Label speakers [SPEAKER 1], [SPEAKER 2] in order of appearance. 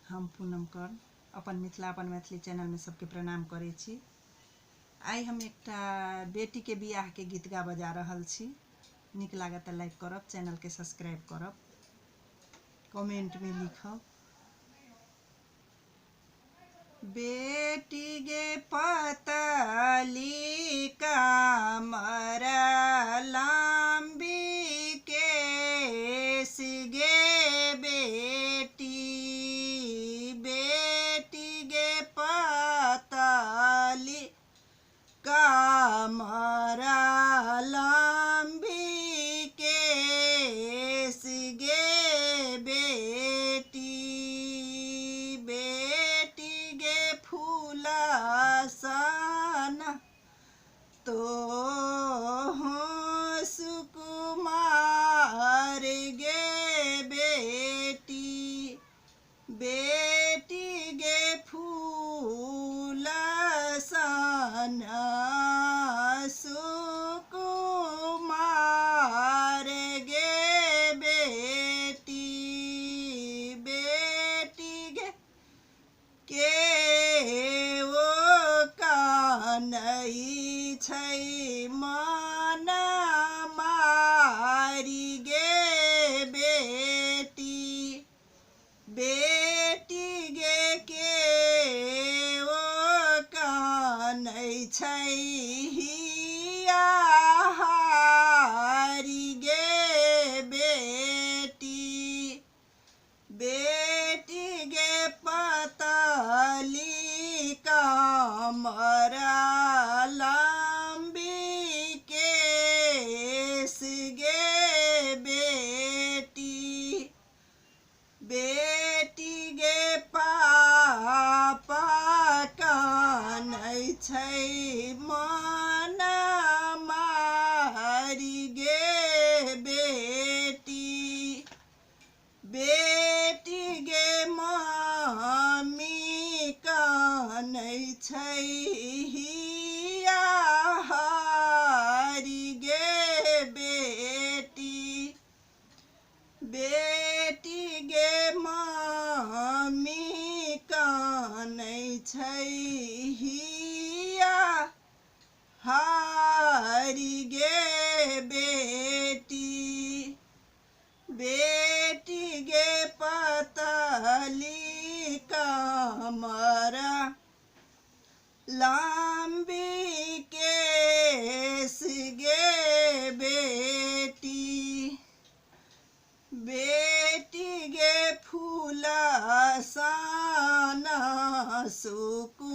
[SPEAKER 1] हम पूनम कर्ण अपन मिथिला अपन मैथिली चैनल में सबके प्रणाम करै छी। आई हम एकटा बेटी के बियाह के गीत गा बजा रहल छी। नीक लागत त लाइक करब, चैनल के सब्सक्राइब करब, कमेंट में लिखब। बेटी गे पतली कमर लंबी केस गे बेटी, बेटी गे पतली कमर लंबी केस गे बेटी, बेटी गे फूल सन तो सुकुमार गे बेटी, बेटी गे फूल सन सुकुमार गे बेटी, बेटी गे के ओ कानै छै मन मारी गे बेटी, बेटी गे के ओ कानै छै हिया हारी गे बेटी, बेटी गे पतली कमर लंबी केस गे बेटी, बेटी गे पापा कानै छै मन मारी गे बेटी, बेटी गे मम्मी कानै छै हिया हारी गे बेटी, बेटी गे मम्मी कानै छै हिया हारी गे बेटी, बेटी गे पतली कमर लंबी केस गे बेटी, बेटी गे फूल सन सुकुमार